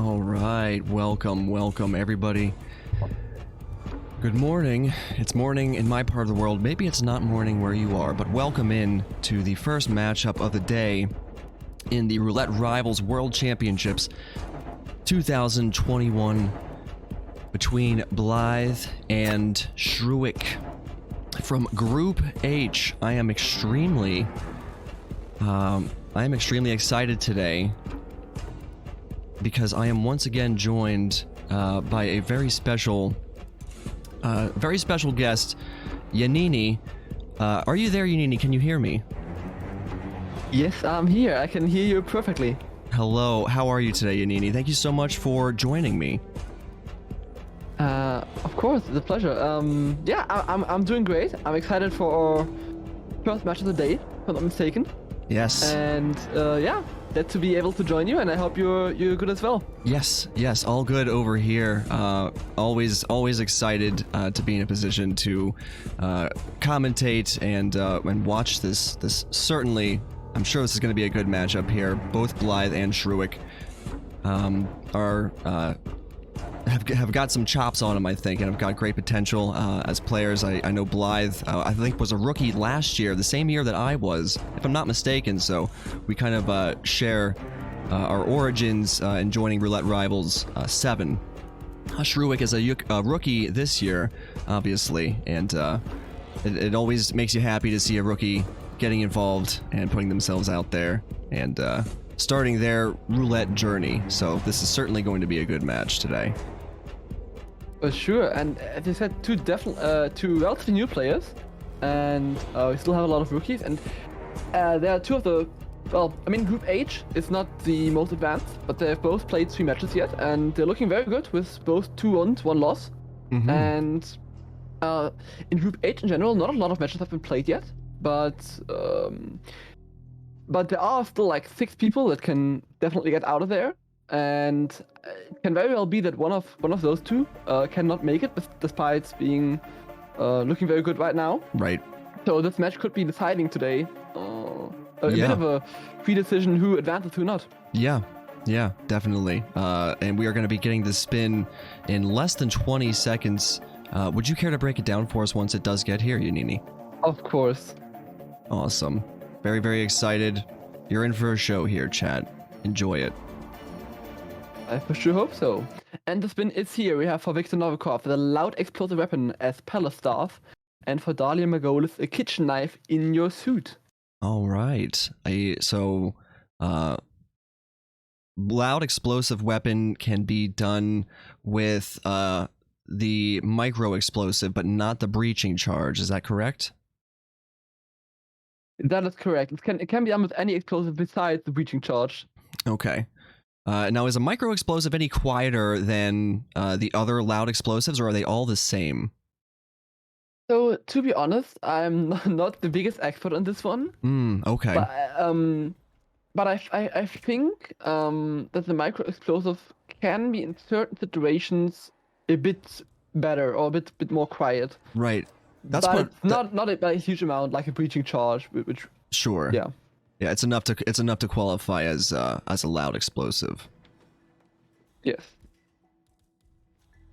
All right, welcome everybody. Good morning. It's morning in my part of the world. Maybe it's not morning where you are, but welcome in to the first matchup of the day in the Roulette Rivals World Championships 2021 between Blithe and Shruik from Group H. I am extremely excited today because I am once again joined by a very special guest, Yanini. Are you there, Yanini? Can you hear me? Yes, I'm here. I can hear you perfectly. Hello, how are you today, Yanini? Thank you so much for joining me. Of course, it's a pleasure. Yeah, I'm doing great. I'm excited for our first match of the day, if I'm not mistaken. Yes. And yeah, glad to be able to join you, and I hope you're good as well. Yes, all good over here. Always excited to be in a position to commentate and watch this. Certainly, I'm sure this is going to be a good matchup here. Both Blithe and Shruik have got some chops on them, I think, and have got great potential as players. I know Blithe, I think, was a rookie last year, the same year that I was, if I'm not mistaken, so we kind of share our origins in joining Roulette Rivals 7. Shruik is a rookie this year, obviously, and it always makes you happy to see a rookie getting involved and putting themselves out there and starting their roulette journey. So this is certainly going to be a good match today. Sure, and as you said, two relatively new players, and we still have a lot of rookies, and there are two of the, well, I mean, Group H is not the most advanced, but they've both played 3 matches yet, and they're looking very good with both 2 wins, 1 loss. Mm-hmm. And in Group H in general, not a lot of matches have been played yet, but there are still like 6 people that can definitely get out of there, and it can very well be that one of those 2 cannot make it, despite being looking very good right now. Right. So this match could be deciding today. A bit of a pre-decision who advances, who not. Yeah, definitely. And we are going to be getting the spin in less than 20 seconds. Would you care to break it down for us once it does get here, Yanini? Of course. Awesome. Very, very excited. You're in for a show here, chat. Enjoy it. I for sure hope so. And the spin is here. We have for Victor Novikov the loud explosive weapon as Palace Staff, and for Dahlia Margolis a kitchen knife in your suit. All right. Loud explosive weapon can be done with the micro explosive, but not the breaching charge. Is that correct? That is correct. It can be done with any explosive besides the breaching charge. Okay. Now, is a micro explosive any quieter than the other loud explosives, or are they all the same? So, to be honest, I'm not the biggest expert on this one. Okay. But I think that the micro explosive can be in certain situations a bit better or a bit more quiet. Right. That's not a huge amount like a breaching charge, which sure. Yeah. Yeah, it's enough to qualify as a loud explosive. Yes.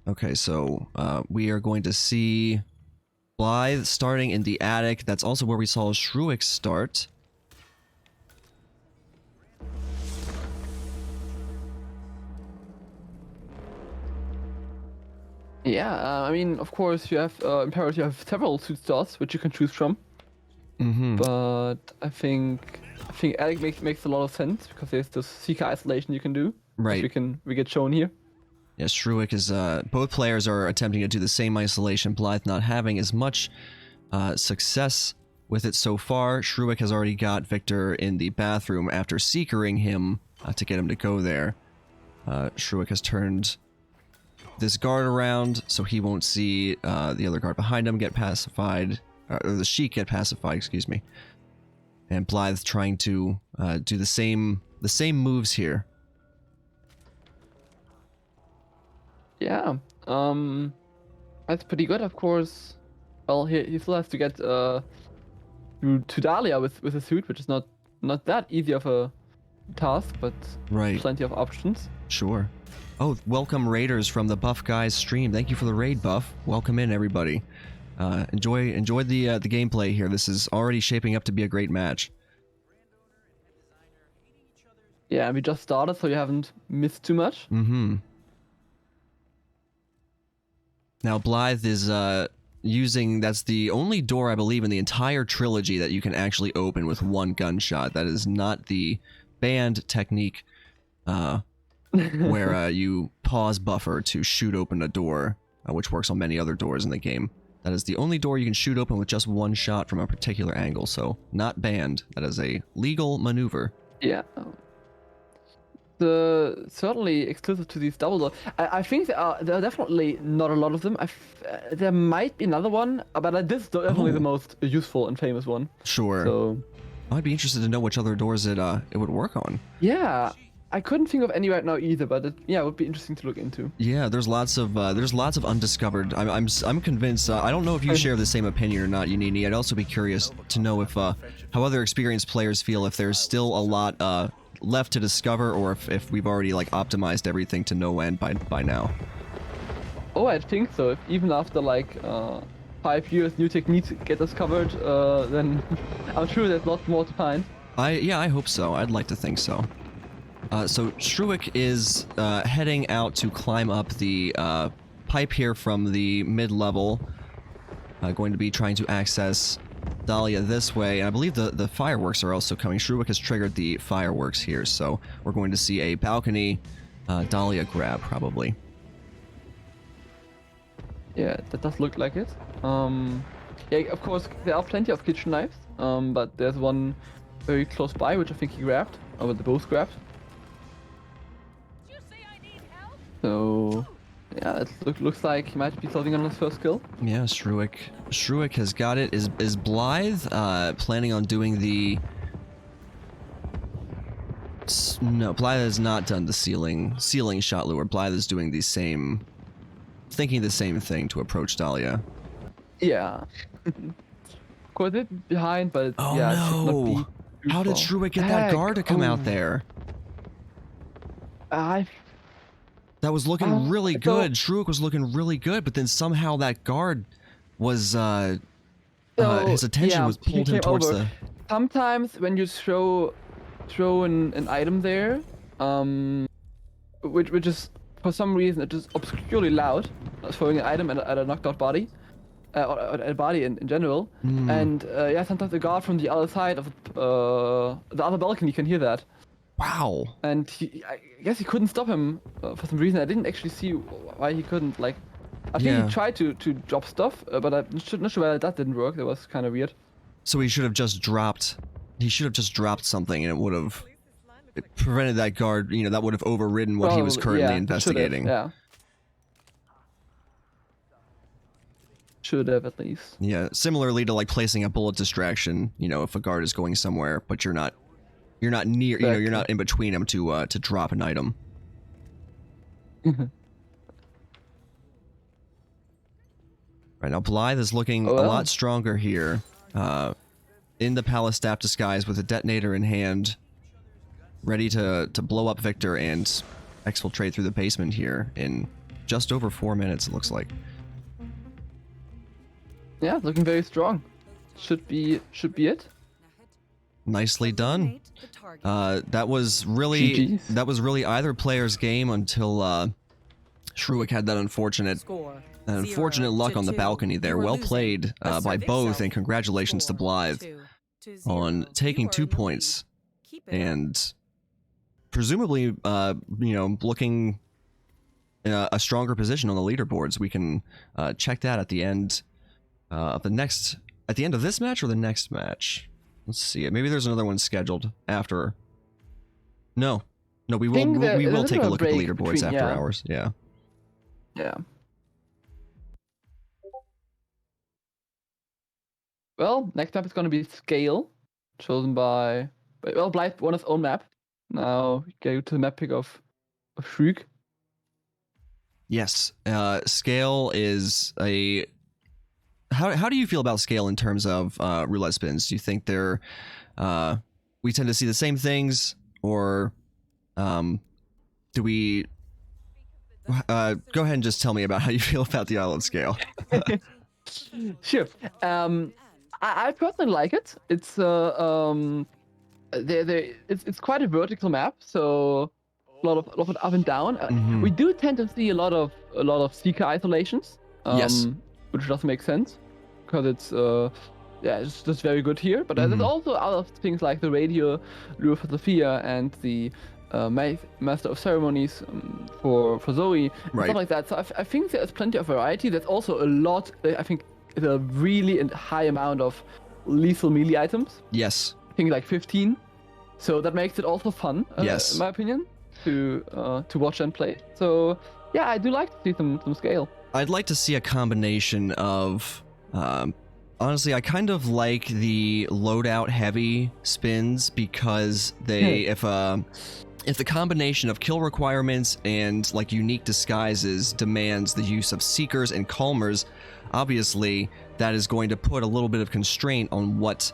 Okay, so we are going to see Blithe starting in the attic. That's also where we saw Shruik start. Yeah, I mean, of course, you have in Paris you have several suit starts which you can choose from. Mm-hmm. But I think attic makes a lot of sense because there's this seeker isolation you can do. Right. We get shown here. Yes, Shruik is. Both players are attempting to do the same isolation. Blithe not having as much success with it so far. Shruik has already got Victor in the bathroom after seekering him to get him to go there. Shruik has turned this guard around so he won't see the other guard behind him get pacified, or the Sheik get pacified, excuse me. And Blithe trying to do the same moves here. Yeah, that's pretty good, of course. Well, he still has to get to Dahlia with a suit, which is not that easy of a task, but right. Plenty of options. Sure. Oh, welcome raiders from the Buff Guys stream. Thank you for the raid, Buff. Welcome in, everybody. Enjoy the gameplay here. This is already shaping up to be a great match. Yeah, we just started, so you haven't missed too much. Mm-hmm. Now, Blithe is using... That's the only door, I believe, in the entire trilogy that you can actually open with one gunshot. That is not the banned technique where you pause buffer to shoot open a door, which works on many other doors in the game. That is the only door you can shoot open with just one shot from a particular angle, so not banned. That is a legal maneuver. Yeah. Certainly exclusive to these double doors. I think there are definitely not a lot of them. There might be another one, but this is definitely the most useful and famous one. Sure. So I'd be interested to know which other doors it would work on. yeah, I couldn't think of any right now either, but it would be interesting to look into. Yeah, there's lots of undiscovered. I'm convinced. I don't know if you share the same opinion or not, Unini. I'd also be curious to know if how other experienced players feel, if there's still a lot left to discover, or if we've already like optimized everything to no end by now. Oh, I think so. If even after like 5 years, new techniques get discovered, then I'm sure there's lots more to find. I hope so. I'd like to think so. So Shruik is heading out to climb up the pipe here from the mid-level. Going to be trying to access Dahlia this way, and I believe the fireworks are also coming. Shruik has triggered the fireworks here, so we're going to see a balcony Dahlia grab, probably. Yeah, that does look like it. Yeah, of course, there are plenty of kitchen knives, but there's one very close by, which I think he grabbed, or they both grabbed. So, yeah, it looks like he might be closing on his first kill. Yeah, Shruik has got it. Is Blithe planning on doing the... No, Blithe has not done the ceiling shot lure. Blithe is doing the same... Thinking the same thing to approach Dahlia. Yeah. Of course, it's behind, but Oh yeah, it should not be no! too How did far. Shruik get that guard to come out Oh. there? I That was looking really so- good. Shruik was looking really good, but then somehow that guard was his attention yeah, was he pulled him came towards over. the... Sometimes when you throw an item there, which is for some reason it is obscurely loud, throwing an item at a knocked out body, or at a body in general, and yeah, sometimes the guard from the other side of the other balcony can hear that. Wow. And I guess he couldn't stop him for some reason. I didn't actually see why he couldn't. Like, I think Yeah. he tried to drop stuff, but I'm not sure whether that didn't work. That was kind of weird. So he should have just dropped... He should have just dropped something, and it would have prevented that guard, you know, that would have overridden what he was Probably, currently yeah, investigating. Should have at least. Yeah, similarly to like placing a bullet distraction, you know, if a guard is going somewhere, but you're not near, you know, you're not in between them to drop an item. Right now, Blithe is looking a lot stronger here, in the Palace Staff disguise with a detonator in hand, ready to blow up Victor and exfiltrate through the basement here in just over 4 minutes, it looks like. Yeah, looking very strong. Should be it. Nicely done. That was really GGs. either player's game until Shruik had that unfortunate luck on the balcony there. Well played by both, and congratulations to Blithe on taking 2 points and presumably you know, looking in a stronger position on the leaderboards. We can check that at the end of this match or the next match. Let's see. Maybe there's another one scheduled after. No, we will take a look at the leaderboards after hours. Yeah. Yeah. Well, next map is going to be Sgail, chosen by Blithe won his own map. Now we go to the map pick of Shruik. Yes, Sgail is a... How do you feel about Sgail in terms of roulette spins? Do you think they're... we tend to see the same things, or do we Go ahead and just tell me about how you feel about the Isle of Sgail. Sure. I personally like it. It's it's quite a vertical map, so a lot of up and down. We do tend to see a lot of seeker isolations. Yes. Which does make sense, because it's yeah, it's just very good here. But there's also other things like the radio lure for Sophia and the Master of Ceremonies for Zoe, and Right. stuff like that. So I think there's plenty of variety. There's also a lot. I think it's a really high amount of lethal melee items. Yes. I think like 15. So that makes it also fun, Yes. in my opinion, to watch and play. So yeah, I do like to see some Sgail. I'd like to see a combination of. Honestly, I kind of like the loadout heavy spins because they, if the combination of kill requirements and like unique disguises demands the use of seekers and calmers, obviously that is going to put a little bit of constraint on what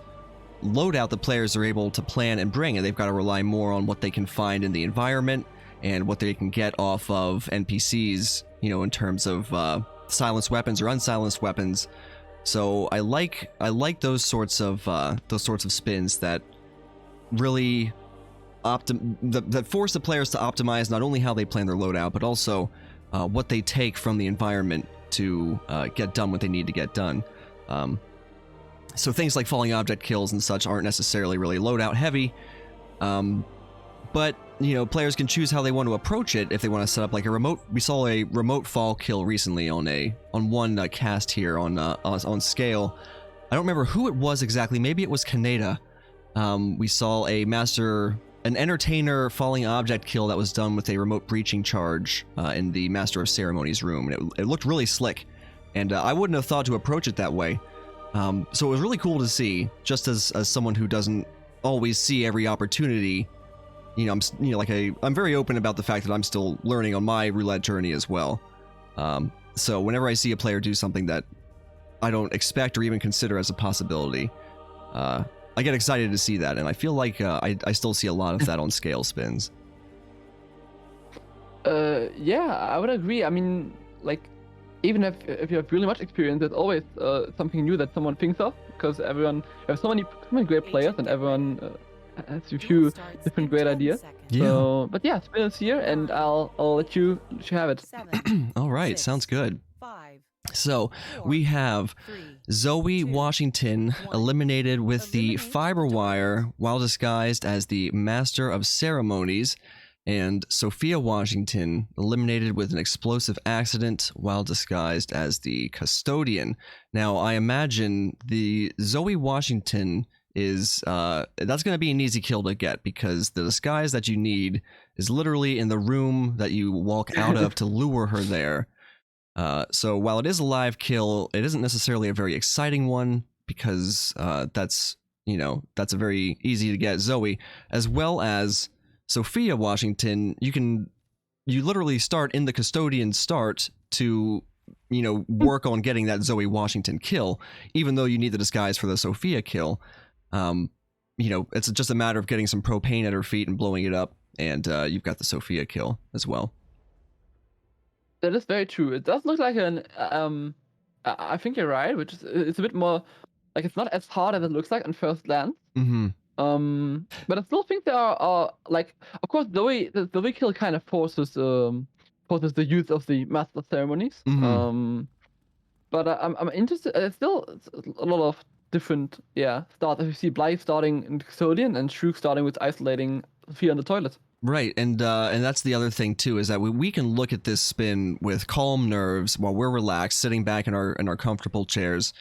loadout the players are able to plan and bring, and they've got to rely more on what they can find in the environment and what they can get off of NPCs, you know, in terms of silenced weapons or unsilenced weapons. So I like those sorts of spins that really that force the players to optimize not only how they plan their loadout, but also what they take from the environment to get done what they need to get done. So things like falling object kills and such aren't necessarily really loadout heavy, but you know, players can choose how they want to approach it. If they want to set up like a remote, we saw a remote fall kill recently on one cast here on Sgail. I don't remember who it was exactly. Maybe it was Kaneda. We saw an entertainer falling object kill that was done with a remote breaching charge in the Master of Ceremonies room, and it looked really slick. And I wouldn't have thought to approach it that way. So it was really cool to see, just as someone who doesn't always see every opportunity. You know, I'm very open about the fact that I'm still learning on my roulette journey as well. So whenever I see a player do something that I don't expect or even consider as a possibility, I get excited to see that, and I feel like I still see a lot of that on Sgail spins. Yeah, I would agree. I mean, like, even if you have really much experience, there's always something new that someone thinks of, because you have so many great players, and everyone has a few different great ideas. Yeah. So, but yeah, spin is here, and I'll let you have it. All right, sounds good. So we have Zoe Washington eliminated with the fiber wire while disguised as the Master of Ceremonies, and Sophia Washington eliminated with an explosive accident while disguised as the Custodian. Now, I imagine the Zoe Washington is that's going to be an easy kill to get, because the disguise that you need is literally in the room that you walk out of to lure her there. So while it is a live kill, it isn't necessarily a very exciting one, because that's a very easy to get Zoe, as well as Sophia Washington. You literally start in the Custodian start to work on getting that Zoe Washington kill, even though you need the disguise for the Sophia kill. It's just a matter of getting some propane at her feet and blowing it up, and you've got the Sophia kill as well. That is very true. It does look like an I think you're right, which is it's a bit more like, it's not as hard as it looks like on first glance. But I still think there are like, of course, the Zoe kill kind of forces the use of the Master Ceremonies. But I'm interested. Still a lot of different starts. If you see Blithe starting in Custodian and Shruik starting with isolating Sophia in the toilet. Right, and that's the other thing too, is that we can look at this spin with calm nerves while we're relaxed, sitting back in our comfortable chairs,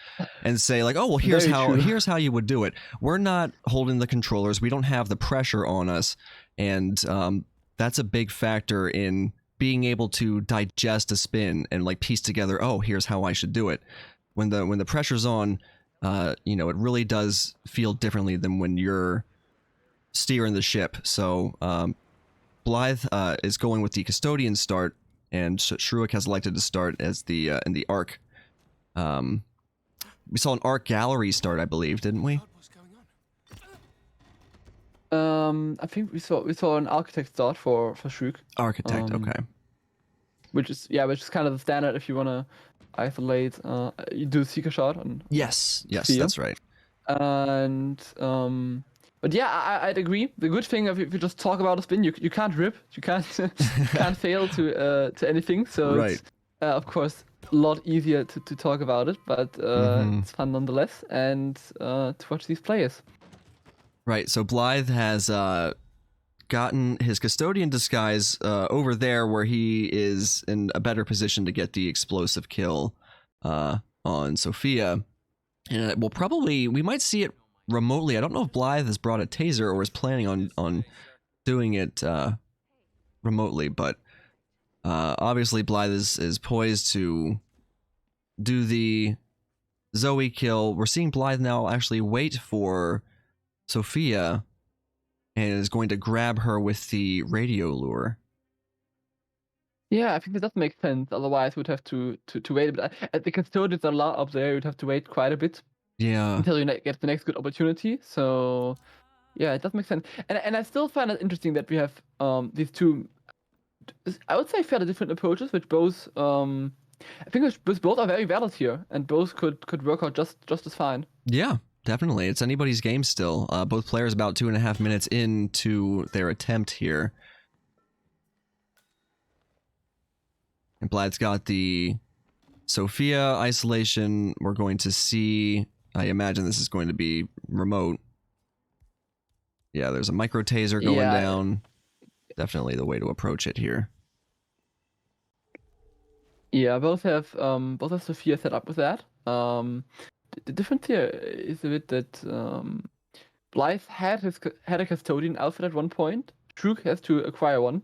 and say like, oh well, here's how you would do it. We're not holding the controllers. We don't have the pressure on us, and that's a big factor in being able to digest a spin and like piece together, oh, here's how I should do it. When the pressure's on, it really does feel differently than when you're steering the ship. So Blithe is going with the Custodian start, and Shruik has elected to start as the in the Arc. We saw an Arc Gallery start, I believe, didn't we? I think we saw an Architect start for Shruik. Architect, okay. which is kind of the standard if you wanna isolate. You do seek a shot on. Yes, Sphere. that's right. And but yeah, I'd agree. The good thing if you just talk about a spin, you can't rip, you can't can't fail to anything. So Right. it's of course a lot easier to talk about it, but it's fun nonetheless, and to watch these players. Right. So Blithe has gotten his custodian disguise over there, where he is in a better position to get the explosive kill on Sophia. And we might see it remotely. I don't know if Blithe has brought a taser or is planning on doing it remotely, but obviously Blithe is poised to do the Zoe kill. We're seeing Blithe now actually wait for Sophia and is going to grab her with the radio lure. Yeah, I think that does make sense. Otherwise, we'd have to wait. But at the custodians are up there, you'd have to wait quite a bit. Yeah. Until you get the next good opportunity. So, yeah, it does make sense. And I still find it interesting that we have these two, I would say, fairly different approaches, which both I think both are very valid here, and both could work out just as fine. Yeah, definitely. It's anybody's game still. Both players about 2.5 minutes into their attempt here. And Blithe's got the Sophia isolation. We're going to see, I imagine this is going to be remote. Yeah, there's a micro taser going down. Definitely the way to approach it here. Yeah, both have Sophia set up with that. The difference here is a bit that Blithe had a custodian outfit at one point. Shruik has to acquire one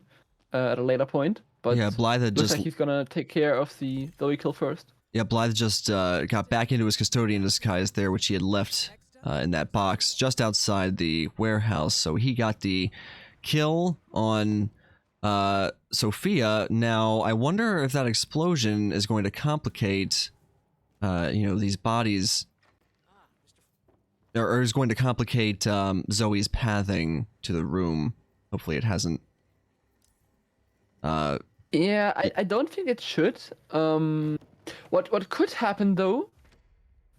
at a later point. But yeah, Blithe looks like he's gonna take care of the Zoe kill first. Yeah, Blithe just got back into his custodian disguise there, which he had left in that box just outside the warehouse. So he got the kill on Sophia. Now, I wonder if that explosion is going to complicate, these bodies, or is going to complicate Zoe's pathing to the room. Hopefully, it hasn't. Yeah, I don't think it should. What could happen though?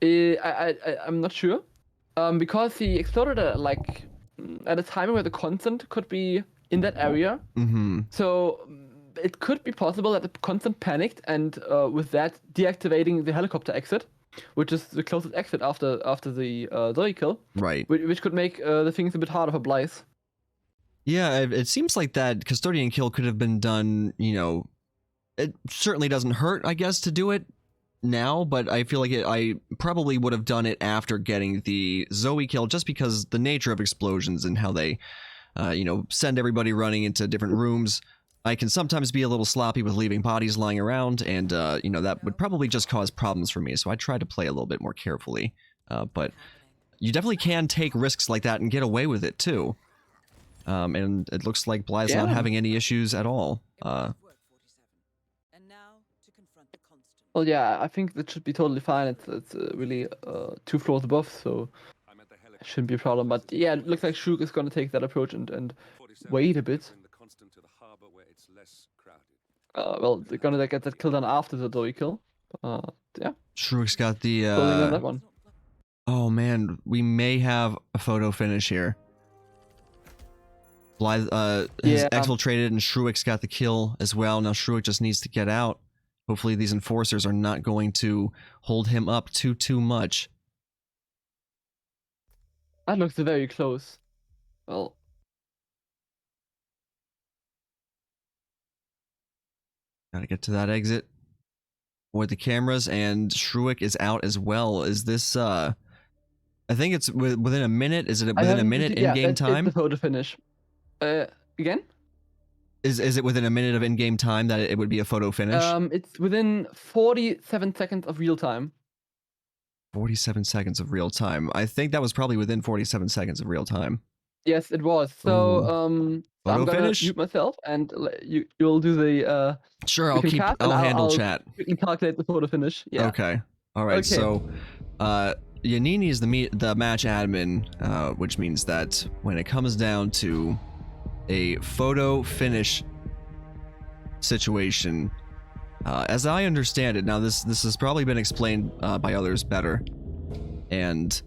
I'm not sure. Because he exploded at a time where the constant could be in that area. Mm-hmm. So it could be possible that the constant panicked and with that deactivating the helicopter exit, which is the closest exit after the Zoe kill. Right. Which could make the things a bit harder for Blithe. Yeah, it seems like that custodian kill could have been done, it certainly doesn't hurt, I guess, to do it now, but I feel like I probably would have done it after getting the Zoe kill, just because the nature of explosions and how they, send everybody running into different rooms. I can sometimes be a little sloppy with leaving bodies lying around, and, that would probably just cause problems for me, so I try to play a little bit more carefully. But you definitely can take risks like that and get away with it, too. And it looks like Blithe's not having any issues at all. Well, yeah, I think that should be totally fine. It's really 2 floors above, so it shouldn't be a problem. But yeah, it looks like Shruik is going to take that approach and wait a bit. Well, they're going to get that kill done after the Zoe kill. Yeah. Shruik's got the... on that one. Oh man, we may have a photo finish here. Blithe has exfiltrated, and Shruik's got the kill as well. Now Shruik just needs to get out. Hopefully these enforcers are not going to hold him up too much. That looks very close. Well. Gotta get to that exit. Avoid the cameras, and Shruik is out as well. Is this, I think it's within a minute. Is it within a minute in-game time? It's the photo finish. Again? Is it within a minute of in-game time that it would be a photo finish? It's within 47 seconds of real time. 47 seconds of real time. I think that was probably within 47 seconds of real time. Yes, it was. So, I'm gonna mute myself, and you'll do the. Sure, I'll handle chat. You can calculate the photo finish. Yeah. Okay. All right. Okay. So, Yanini is the match admin, which means that when it comes down to a photo finish situation, As I understand it, now this has probably been explained by others better, and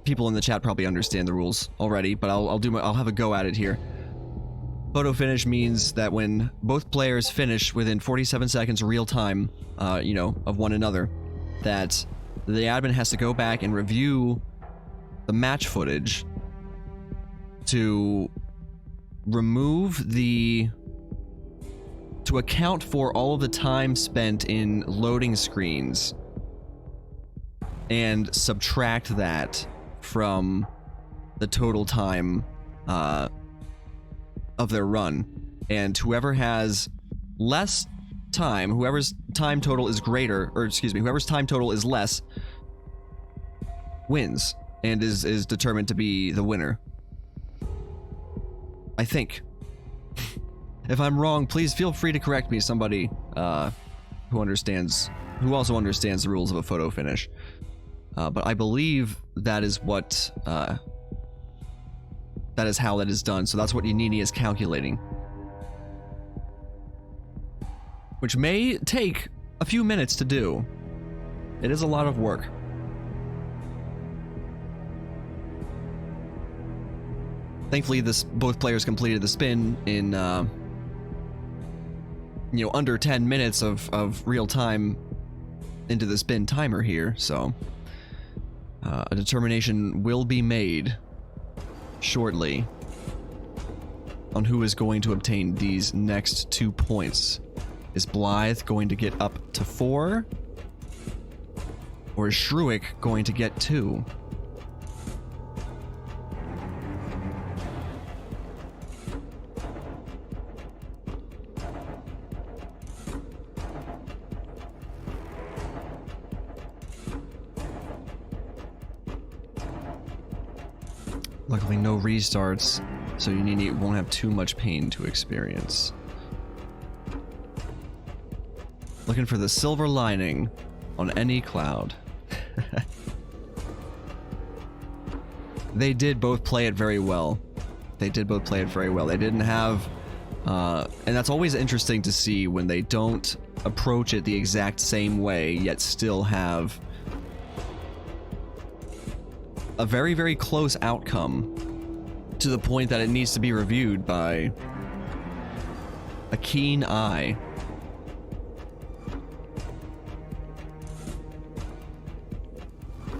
people in the chat probably understand the rules already, but I'll have a go at it here. Photo finish means that when both players finish within 47 seconds real time, you know, of one another, that the admin has to go back and review the match footage to account for all of the time spent in loading screens and subtract that from the total time of their run. And whoever has less time, whoever's time total is greater, or excuse me, whoever's time total is less, wins and is determined to be the winner. I think. If I'm wrong, please feel free to correct me, somebody who also understands the rules of a photo finish. But I believe that is what that is how that is done. So that's what Yanini is calculating, which may take a few minutes to do. It is a lot of work. Thankfully, both players completed the spin in you know, under 10 minutes of real time into the spin timer here, so a determination will be made shortly on who is going to obtain these next 2 points. Is Blithe going to get up to 4? Or is Shruik going to get 2? Luckily, no restarts, so Yanini won't have too much pain to experience. Looking for the silver lining on any cloud. They did both play it very well. They didn't have... and that's always interesting to see when they don't approach it the exact same way, yet still have a very, very close outcome to the point that it needs to be reviewed by a keen eye.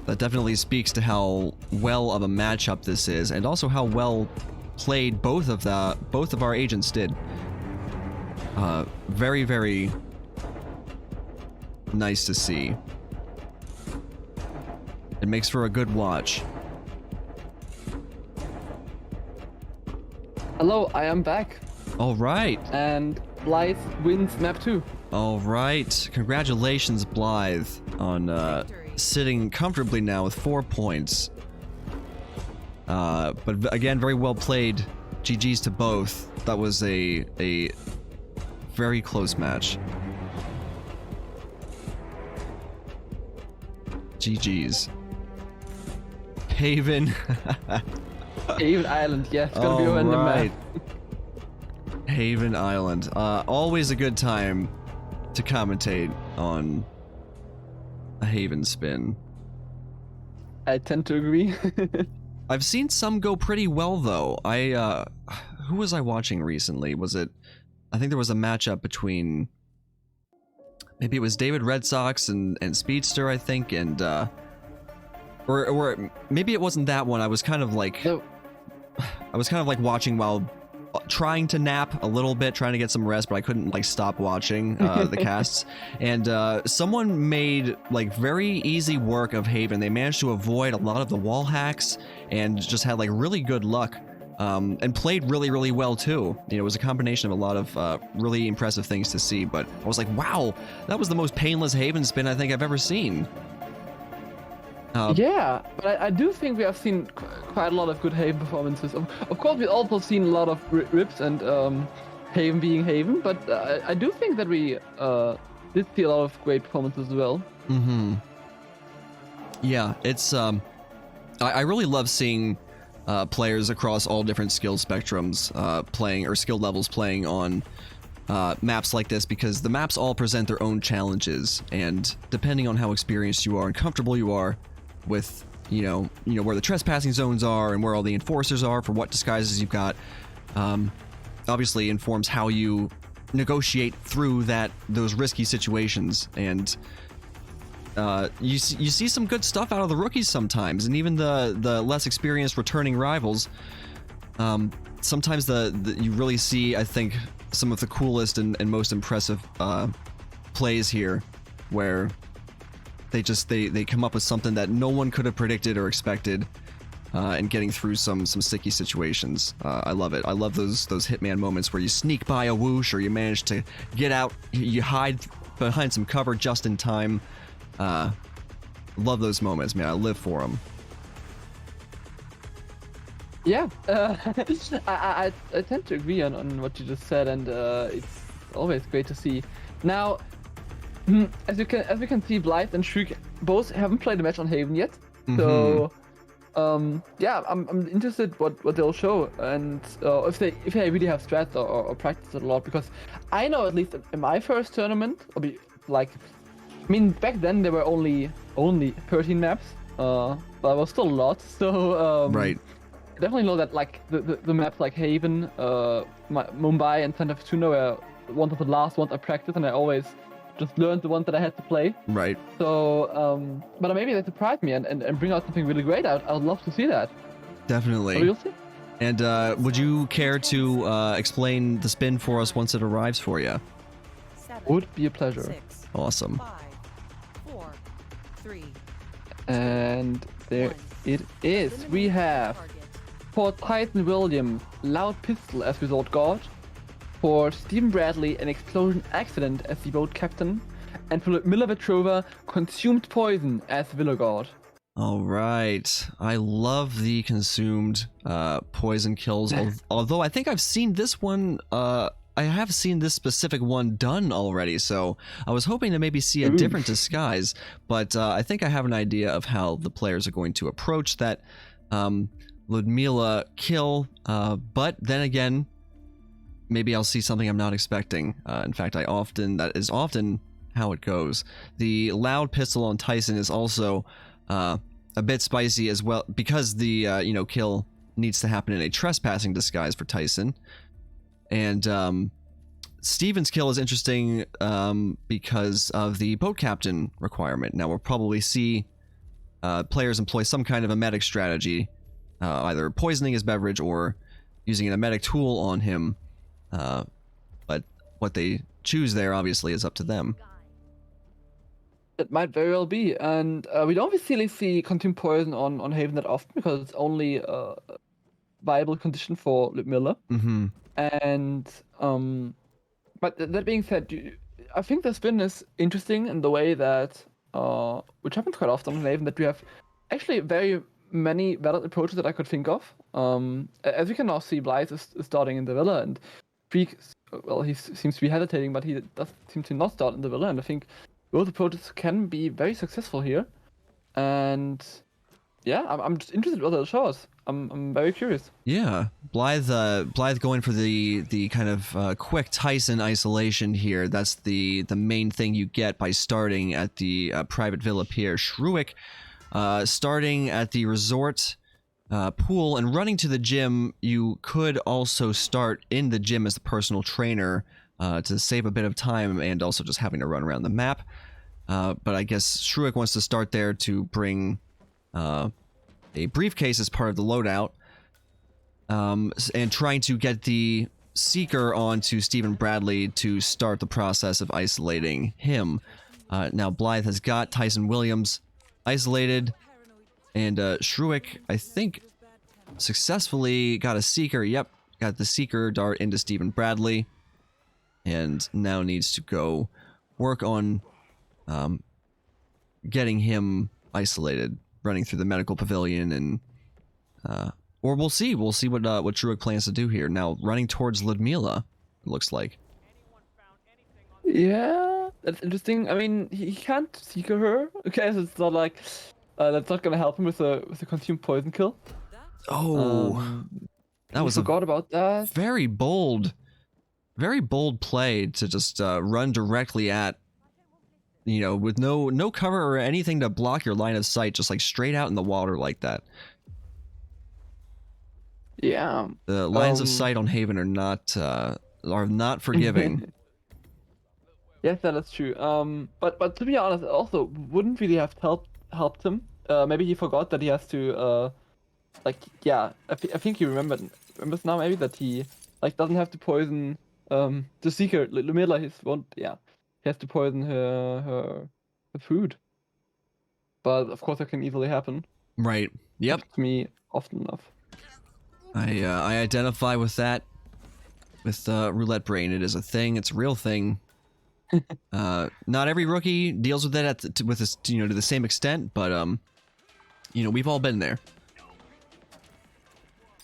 That definitely speaks to how well of a matchup this is, and also how well played both of our agents did. Very, very nice to see. It makes for a good watch. Hello, I am back. All right. And Blithe wins map 2. All right. Congratulations, Blithe, on sitting comfortably now with 4 points. But again, very well played. GG's to both. That was a very close match. GG's. Haven. Haven Island, yeah, it's gonna be a random map. Haven Island. Always a good time to commentate on a Haven spin. I tend to agree. I've seen some go pretty well, though. Who was I watching recently? I think there was a matchup between... Maybe it was David Red Sox and Speedster, I think, and... Or maybe it wasn't that one. I was kind of like... No. I was kind of like watching while trying to nap a little bit, trying to get some rest, but I couldn't like stop watching the casts. And someone made like very easy work of Haven. They managed to avoid a lot of the wall hacks and just had like really good luck. And played really, really well too. You know, it was a combination of a lot of really impressive things to see, but I was like, wow, that was the most painless Haven spin I think I've ever seen. Yeah, but I do think we have seen quite a lot of good Haven performances. Of course, we've also seen a lot of rips and Haven being Haven, but I do think that we did see a lot of great performances as well. Mm-hmm. Yeah, it's... I really love seeing players across all different skill spectrums playing, or skill levels playing on maps like this, because the maps all present their own challenges, and depending on how experienced you are and comfortable you are with, you know where the trespassing zones are and where all the enforcers are for what disguises you've got, obviously informs how you negotiate through those risky situations. And you see some good stuff out of the rookies sometimes, and even the less experienced returning rivals. Sometimes you really see, I think, some of the coolest and most impressive plays here, where they come up with something that no one could have predicted or expected, and getting through some sticky situations. I love it. I love those Hitman moments where you sneak by a whoosh, or you manage to get out, you hide behind some cover just in time. Love those moments, man. I live for them. Yeah, I tend to agree on what you just said, and it's always great to see. Now, as we can see, Blithe and Shruik both haven't played a match on Haven yet, so yeah, I'm interested what they'll show, and if they really have strats or practice it a lot, because I know, at least in my first tournament, back then there were only 13 maps, but it was still a lot. So right. I definitely know that the maps like Haven, Mumbai, and Santa Fortuna were one of the last ones I practiced, and I always just learned the ones that I had to play. Right. So, but maybe they surprise me and bring out something really great out. I would love to see that. Definitely. So we'll see. And would you care to explain the spin for us once it arrives for you? Would be a pleasure. 6, Awesome. 5, 4, 3. And there it is. We have for Tyson Williams, Loud Pistol as Resort Guard. For Stephen Bradley, an explosion accident as the boat captain. And for Miller Vetrova, Consumed Poison as Villa Guard. All right. I love the consumed poison kills. Although I think I've seen this one. I have seen this specific one done already, so I was hoping to maybe see a different disguise. But I think I have an idea of how the players are going to approach that Ludmila kill. But then again, maybe I'll see something I'm not expecting. In fact, that is often how it goes. The loud pistol on Tyson is also a bit spicy as well, because the kill needs to happen in a trespassing disguise for Tyson. And Steven's kill is interesting because of the boat captain requirement. Now we'll probably see players employ some kind of emetic strategy, either poisoning his beverage or using an emetic tool on him. But what they choose there obviously is up to them. It might very well be, and we don't really see Consumed Poison on Haven that often, because it's only a viable condition for Ludmilla. Mm-hmm. And but that being said, I think the spin is interesting in the way that, which happens quite often in Haven, that we have actually very many valid approaches that I could think of. As we can now see, Blithe is starting in the Villa, and Shruik, well, he seems to be hesitating, but he does seem to not start in the Villa, and I think both approaches can be very successful here. And yeah, I'm just interested what they'll show us. I'm very curious. Yeah, Blithe going for the kind of quick Tyson isolation here. That's the main thing you get by starting at the private Villa Pierre. Shruik starting at the resort pool and running to the gym. You could also start in the gym as the personal trainer to save a bit of time, and also just having to run around the map. But I guess Shruik wants to start there to bring a briefcase as part of the loadout, and trying to get the Seeker onto Stephen Bradley to start the process of isolating him. Now Blithe has got Tyson Williams isolated, and Shruik, I think, successfully got a Seeker. Yep, got the Seeker dart into Stephen Bradley, and now needs to go work on getting him isolated, running through the medical pavilion, and or we'll see what Shruik plans to do here. Now running towards Ludmila, it looks like. Yeah, that's interesting. I mean, he can't Seeker her. Okay, so it's not like that's not gonna help him with the Consumed Poison kill. Oh, that was forgot about that. very bold very bold play to just run directly at, you know, with no cover or anything to block your line of sight, just like straight out in the water like that. Yeah. The lines of sight on Haven are not forgiving. Yes, that is true. But to be honest, it also wouldn't really have helped him. Maybe he forgot that he has to like, yeah, I think he remembers now maybe that he like doesn't have to poison the Seeker. Lumila, he has to poison her food. But of course that can easily happen. Right. Yep. Happens to me often enough. I identify with that. With roulette brain, it is a thing. It's a real thing. Not every rookie deals with it to the same extent, but you know, we've all been there.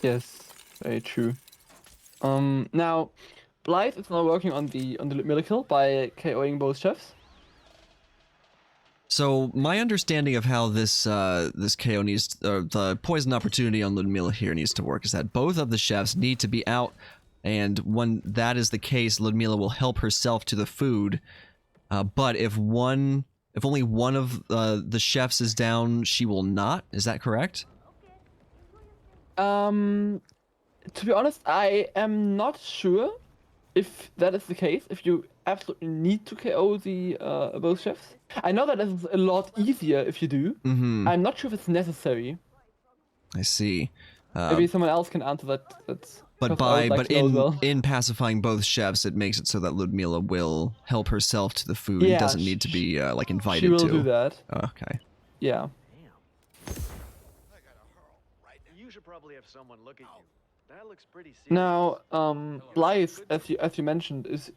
Yes, very true. Now, Blithe is now working on the miracle by KOing both chefs. So my understanding of how this KO needs, the poison opportunity on Ludmilla here needs to work is that both of the chefs need to be out, and when that is the case, Ludmilla will help herself to the food. But if only one of the chefs is down, she will not. Is that correct? To be honest, I am not sure if that is the case. If you absolutely need to KO the both chefs, I know that it's a lot easier if you do. Mm-hmm. I'm not sure if it's necessary. I see. Maybe someone else can answer that. But in pacifying both chefs, it makes it so that Ludmilla will help herself to the food. Yeah, and doesn't need to be like invited to. She will do that. Okay. Yeah. You should probably have someone look at you. That looks pretty serious. Now, Blithe, as you mentioned, is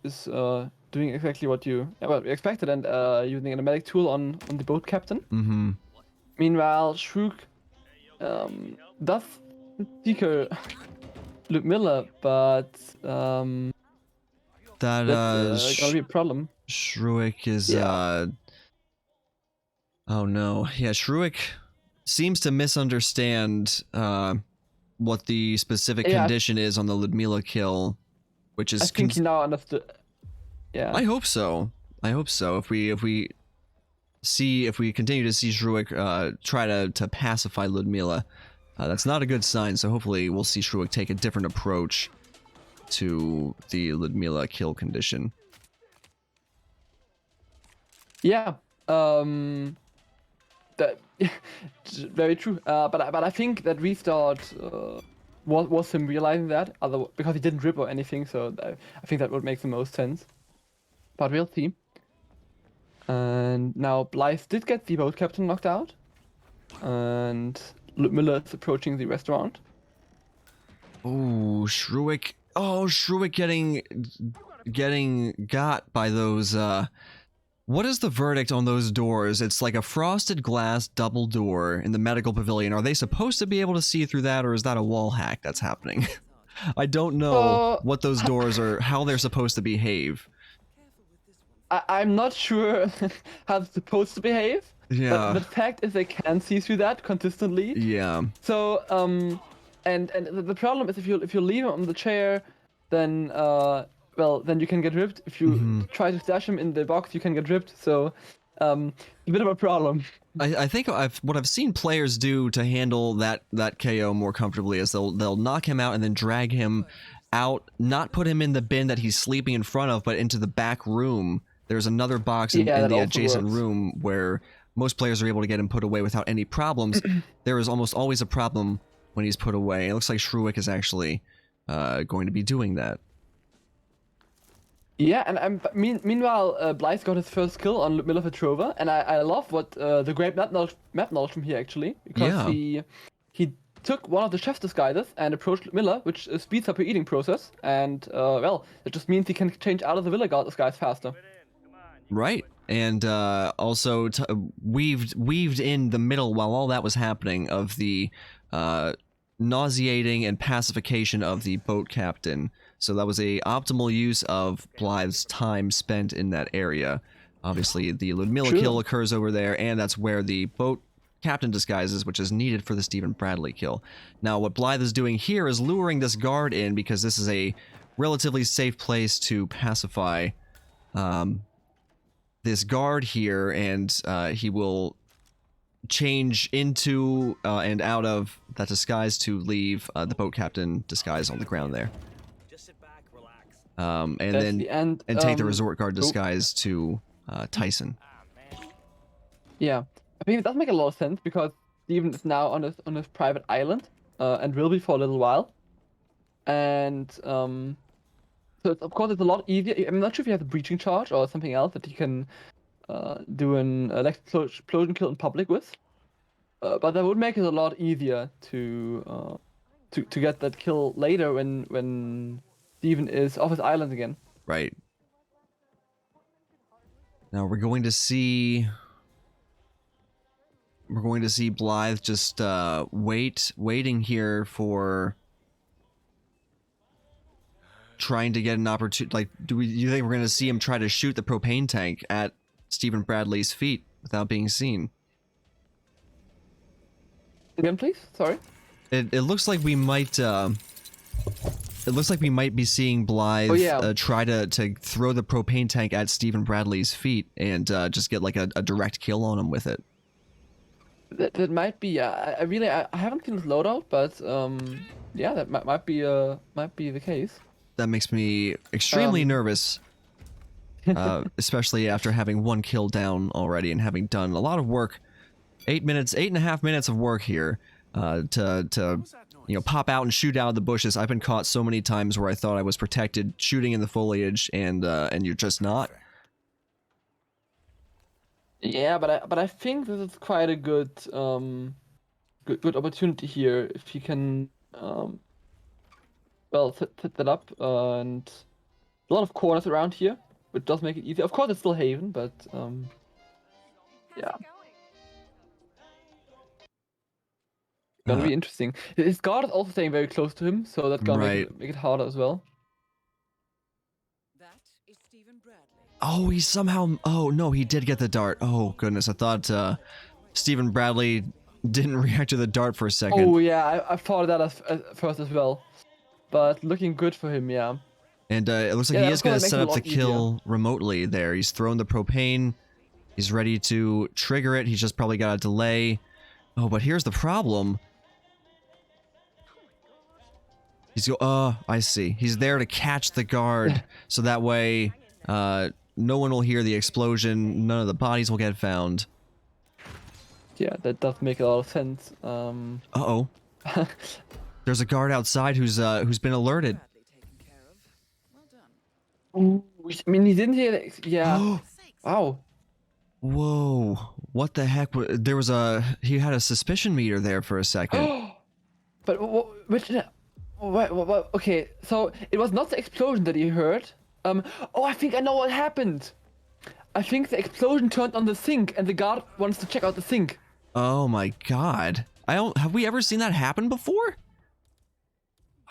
doing exactly what you expected and using an medic tool on the boat captain. Mm-hmm. Meanwhile, Shruik does Seeker Ludmilla, but that's gonna be a problem. Shruik is oh no, yeah, Shruik seems to misunderstand what the specific condition is on the Ludmilla kill, which is. I think he now understood. Yeah. I hope so. I hope so. If we continue to see Shruik try to pacify Ludmilla, that's not a good sign. So hopefully we'll see Shruik take a different approach to the Ludmilla kill condition. Yeah. That very true. But I think that restart was him realizing that, because he didn't rip or anything. So I think that would make the most sense. But we'll see. And now Blithe did get the boat captain knocked out, and Ludmilla is approaching the restaurant. Oh, Shruik! Oh, Shruik getting got by those. What is the verdict on those doors? It's like a frosted glass double door in the medical pavilion. Are they supposed to be able to see through that, or is that a wall hack that's happening? I don't know what those doors are, how they're supposed to behave. I'm not sure how it's supposed to behave. Yeah. But the fact is they can see through that consistently. Yeah. So and the problem is if you leave him on the chair, then then you can get ripped. If you try to stash him in the box, you can get ripped. So a bit of a problem. I think what I've seen players do to handle that KO more comfortably is they'll knock him out and then drag him out, not put him in the bin that he's sleeping in front of, but into the back room. There's another box in the adjacent room where most players are able to get him put away without any problems. There is almost always a problem when he's put away. It looks like Shruik is actually going to be doing that. Yeah, and meanwhile, Blithe got his first kill on Ludmilla Petrova, and I love what the great map knowledge from here actually, because he took one of the chef's disguises and approached Ludmilla, which speeds up her eating process, and it just means he can change out of the Villa Guard disguise faster. Right, and also weaved in the middle while all that was happening of the nauseating and pacification of the boat captain. So that was a optimal use of Blithe's time spent in that area. Obviously, the Ludmilla kill occurs over there, and that's where the boat captain disguises, which is needed for the Stephen Bradley kill. Now, what Blithe is doing here is luring this guard in, because this is a relatively safe place to pacify this guard here, and he will change into and out of that disguise to leave the boat captain disguise on the ground there. Just sit back, relax. And That's then the end. take the resort guard disguise to Tyson. Yeah, I think it does make a lot of sense because Steven is now on his private island, and will be for a little while. And so it's, of course it's a lot easier. I'm not sure if he has a breaching charge or something else that he can do an explosion kill in public with. But that would make it a lot easier to get that kill later when Steven is off his island again. Right. Now we're going to see Blithe just waiting here for trying to get an opportunity. Like, do you think we're going to see him try to shoot the propane tank at Stephen Bradley's feet without being seen? Again, please. Sorry. It looks like we might. It looks like we might be seeing Blithe try to throw the propane tank at Stephen Bradley's feet and just get like a direct kill on him with it. That might be. I haven't seen his loadout, but yeah, that might be the case. That makes me extremely nervous, especially after having one kill down already and having done a lot of work. 8.5 minutes of work here to pop out and shoot out of the bushes. I've been caught so many times where I thought I was protected shooting in the foliage, and you're just not. Yeah, but I think this is quite a good good opportunity here if he can set that up, and a lot of corners around here, which does make it easy. Of course, it's still Haven, but yeah. Gonna be interesting. His guard is also staying very close to him, so that's gonna make it harder as well. That is Stephen Bradley. Oh, he somehow... Oh, no, he did get the dart. Oh, goodness. I thought Stephen Bradley didn't react to the dart for a second. Oh, yeah, I thought that at first as well. But looking good for him, yeah. And it looks like he is going to set up the kill remotely there. He's thrown the propane. He's ready to trigger it. He's just probably got a delay. Oh, but here's the problem. I see. He's there to catch the guard, so that way no one will hear the explosion, none of the bodies will get found. Yeah, that does make a lot of sense. Uh-oh. There's a guard outside who's been alerted. Ooh, I mean, he didn't hear it. Yeah. Wow. Whoa. What the heck? There was he had a suspicion meter there for a second. But which... Okay, so it was not the explosion that he heard. Oh, I think I know what happened. I think the explosion turned on the sink, and the guard wants to check out the sink. Oh my god! Have we ever seen that happen before?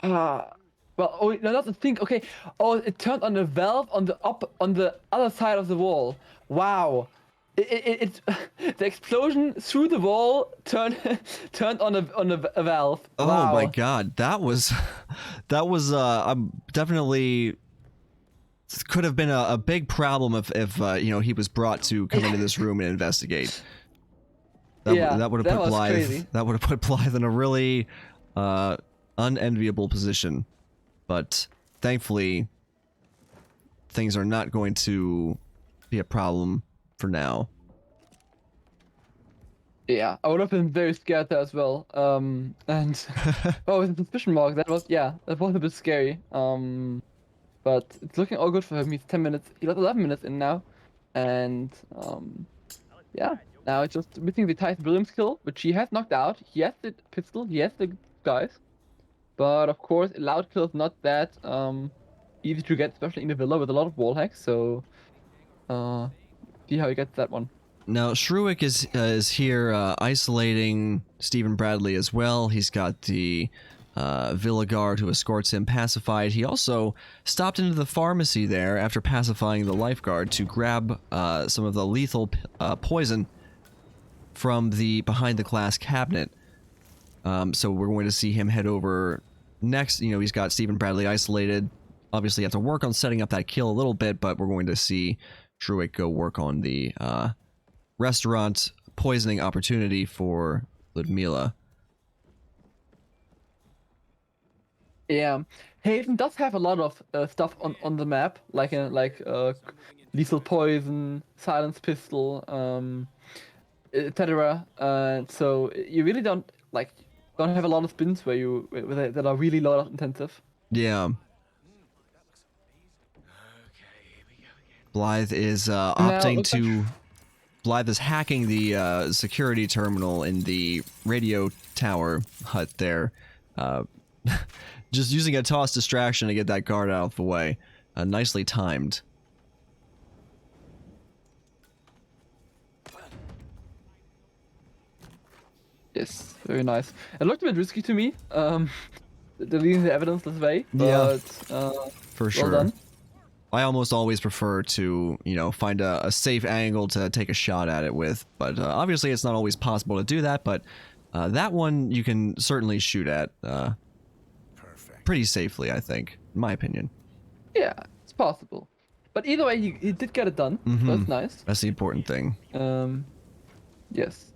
Well, oh no, not the sink. Okay. Oh, it turned on the valve on the other side of the wall. Wow. It the explosion through the wall turned on a valve. Oh wow. My god, that was definitely could have been a big problem if he was brought to come into this room and investigate. That would have put Blithe crazy. That would have put Blithe in a really unenviable position. But thankfully things are not going to be a problem for now. Yeah, I would have been very scared there as well. And oh, with the suspicion mark, that was a bit scary. But it's looking all good for him. He's 10 minutes. He's 11 minutes in now, and yeah. Now it's just missing the Tyson Williams kill, which he has knocked out. He has the pistol. He has the guys. But of course, a loud kill is not that easy to get, especially in the villa with a lot of wall hacks. So see how he gets that one. Now, Shruik is here isolating Stephen Bradley as well. He's got the villa guard who escorts him pacified. He also stopped into the pharmacy there after pacifying the lifeguard to grab some of the lethal poison from the behind-the-glass cabinet. So we're going to see him head over next. He's got Stephen Bradley isolated. obviously have to work on setting up that kill a little bit, but we're going to see Shruik go work on the restaurant poisoning opportunity for Ludmila. Yeah, Haven does have a lot of stuff on the map, like lethal poison, silence pistol, etc. So you really don't have a lot of spins that are really loadout intensive. Yeah. Blithe is opting to... Blithe is hacking the security terminal in the radio tower hut there. Just using a toss distraction to get that guard out of the way. Nicely timed. Yes, very nice. It looked a bit risky to me, deleting the evidence this way, but For sure. well done. I almost always prefer to, you know, find a safe angle to take a shot at it with, but obviously it's not always possible to do that, but that one you can certainly shoot at pretty safely, I think, in my opinion. Yeah, it's possible. But either way, he did get it done. So that's nice. That's the important thing. Yes.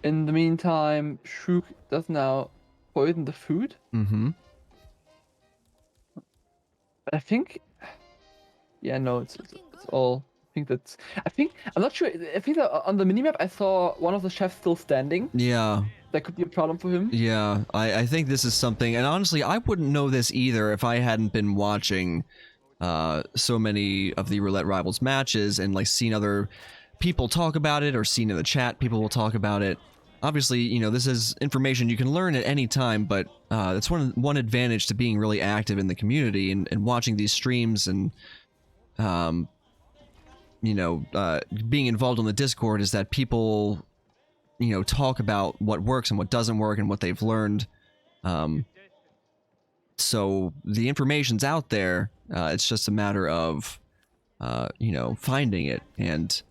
In the meantime, Shruik does now poison the food. Mm-hmm. But I think... Yeah, no, it's all... I'm not sure. I think that on the minimap I saw one of the chefs still standing. Yeah. That could be a problem for him. Yeah, I think this is something, and honestly, I wouldn't know this either if I hadn't been watching so many of the Roulette Rivals matches and like seen other people talk about it or seen in the chat people will talk about it. Obviously, you know, this is information you can learn at any time, but that's one advantage to being really active in the community and watching these streams and you know, being involved on the Discord is that people, you know, talk about what works and what doesn't work and what they've learned. So the information's out there. It's just a matter of, you know, finding it. And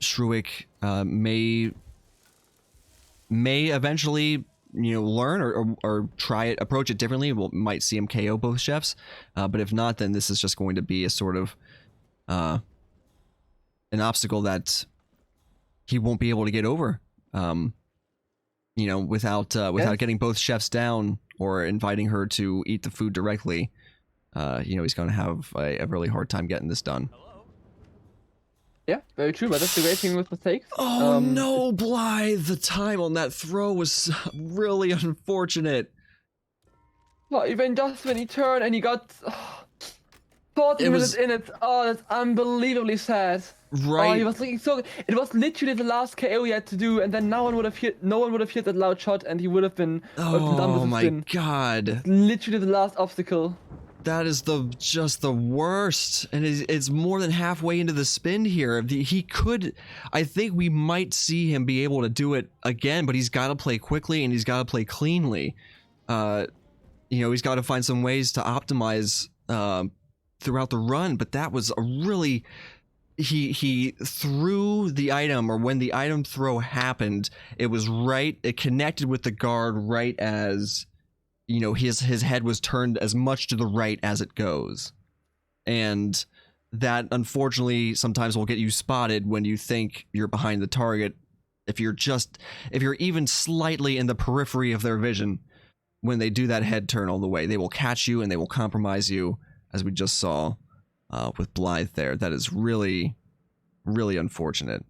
Shruik may eventually, you know, learn or try it, approach it differently. We might see him KO both chefs. But if not, then this is just going to be a sort of an obstacle that he won't be able to get over, you know, without getting both chefs down or inviting her to eat the food directly. You know, he's going to have a really hard time getting this done. Yeah, very true, but that's the great thing with mistakes. Oh no, Blithe! The time on that throw was really unfortunate. Well, even just when he turned and he got 40 minutes in it. Oh, that's unbelievably sad. Right. Oh, he was looking so good. It was literally the last KO he had to do, and then no one would have hit that loud shot, and he would have been done with Oh the my spin. god. Literally the last obstacle. That is just the worst, and it's more than halfway into the spin here. He could, I think we might see him be able to do it again, but he's got to play quickly and he's got to play cleanly. You know, he's got to find some ways to optimize throughout the run. But that was a really, he threw the item, or when the item throw happened, it was right. It connected with the guard right as, you know, his head was turned as much to the right as it goes. And that, unfortunately, sometimes will get you spotted when you think you're behind the target. If you're even slightly in the periphery of their vision, when they do that head turn all the way, they will catch you and they will compromise you, as we just saw with Blithe there. That is really, really unfortunate.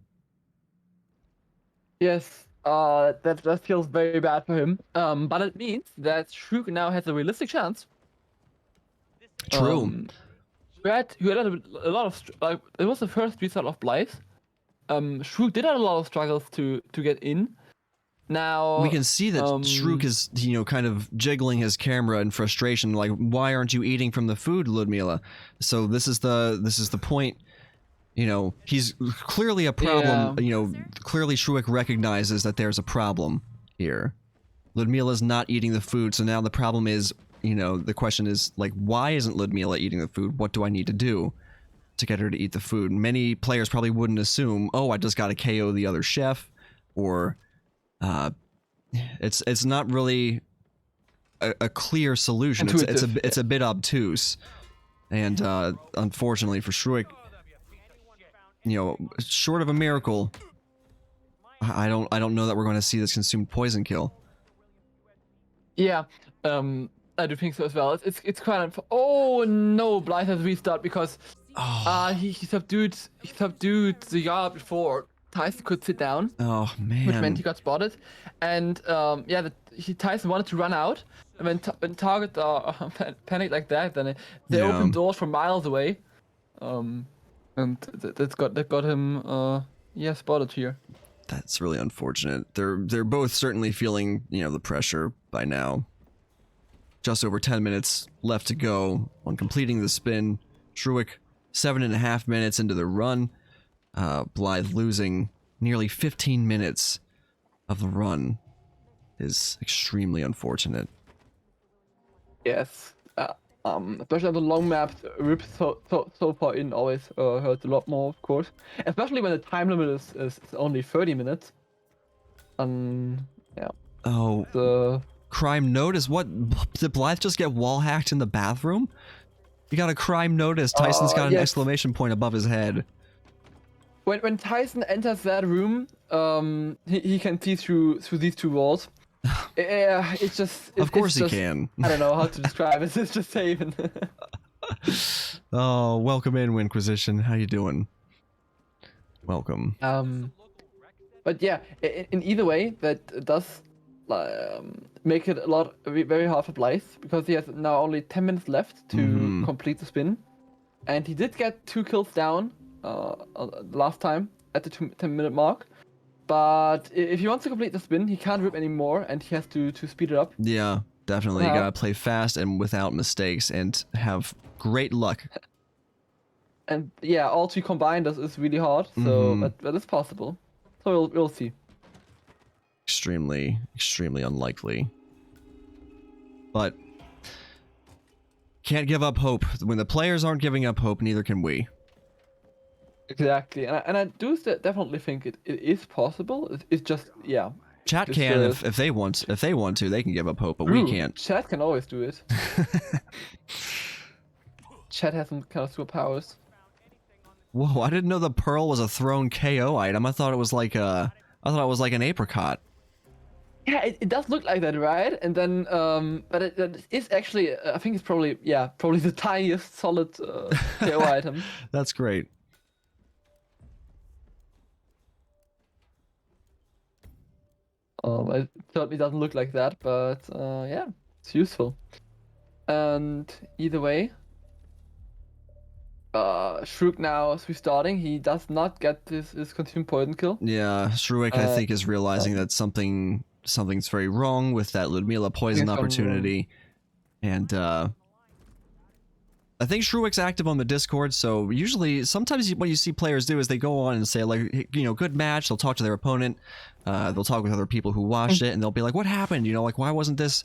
Yes. That feels very bad for him. But it means that Shruik now has a realistic chance. True. Who had a lot of it was the first restart of Blithe. Shruik did have a lot of struggles to get in. Now we can see that Shruik is, you know, kind of jiggling his camera in frustration, like, why aren't you eating from the food, Ludmila? So this is the point. You know, he's clearly a problem. Yeah. You know, clearly Shruik recognizes that there's a problem here. Ludmila's not eating the food, so now the problem is, you know, the question is, like, why isn't Ludmila eating the food? What do I need to do to get her to eat the food? Many players probably wouldn't assume, oh, I just got to KO the other chef, or it's not really a clear solution. Intuitive, It's a bit obtuse, and unfortunately for Shruik, you know, short of a miracle, I don't know that we're going to see this consumed poison kill. Yeah, I do think so as well. It's quite oh no, Blithe has restart because he subdued the yard before Tyson could sit down, Oh man. which meant he got spotted. And yeah, Tyson wanted to run out, and when target panicked like that, then they Yeah. opened doors from miles away, and that got him yeah, spotted here. That's really unfortunate. They're both certainly feeling, you know, the pressure by now. Just over 10 minutes left to go on completing the spin. Shruik 7.5 minutes into the run. Blithe losing nearly 15 minutes of the run is extremely unfortunate. Yes, especially on the long maps, rips so far in always hurts a lot more, of course. Especially when the time limit is only 30 minutes. Yeah. Oh, The crime notice? What? Did Blithe just get wall hacked in the bathroom? You got a crime notice. Tyson's got an yes. exclamation point above his head. when Tyson enters that room, he can see through these two walls. It's just. Of course it's just, he can. I don't know how to describe it. It's just Haven. Oh, welcome in, Winquisition. How you doing? Welcome. But yeah, in either way, that does make it very hard for Blithe, because he has now only 10 minutes left to complete the spin, and he did get 2 kills down last time at the 10-minute mark. But if he wants to complete the spin, he can't rip anymore, and he has to speed it up. Yeah, definitely. You gotta play fast and without mistakes and have great luck. And yeah, all 2 combined is really hard. So, but it's possible. So we'll see. Extremely unlikely. But can't give up hope. When the players aren't giving up hope, neither can we. Exactly, and I do definitely think it is possible. It's just, yeah. Chat Just, can if they want to, they can give up hope, but we can't. Chat can always do it. Chat has some kind of superpowers. Whoa, I didn't know the pearl was a thrown KO item. I thought it was like an apricot. Yeah, it does look like that, right? And then, but it is actually, I think it's probably the tiniest solid KO item. That's great. It certainly doesn't look like that, but yeah, it's useful. And either way, Shruik now is restarting. He does not get his consumed poison kill. Yeah, Shruik, I think, is realizing that something's very wrong with that Ludmilla poison opportunity, and I think Shruik's active on the Discord, so sometimes what you see players do is they go on and say, like, you know, good match, they'll talk to their opponent, they'll talk with other people who watched it, and they'll be like, what happened? You know, like, why wasn't this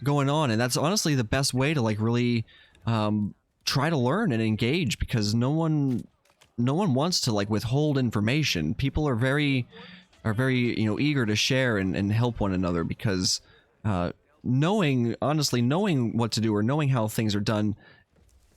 going on? And that's honestly the best way to, like, really try to learn and engage, because no one wants to, like, withhold information. People are very, you know, eager to share and help one another, because knowing what to do or knowing how things are done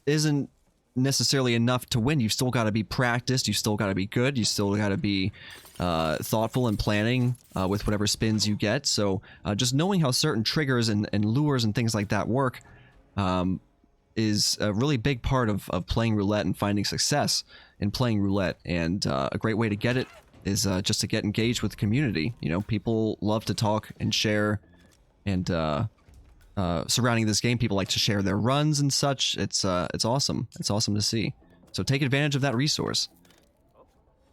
isn't necessarily enough to win. You've still got to be practiced, you still got to be good, you still got to be thoughtful and planning with whatever spins you get. So just knowing how certain triggers and lures and things like that work is a really big part of playing roulette and finding success in playing roulette. And a great way to get it is just to get engaged with the community. You know, people love to talk and share, and surrounding this game, people like to share their runs and such. It's awesome. It's awesome to see. So take advantage of that resource.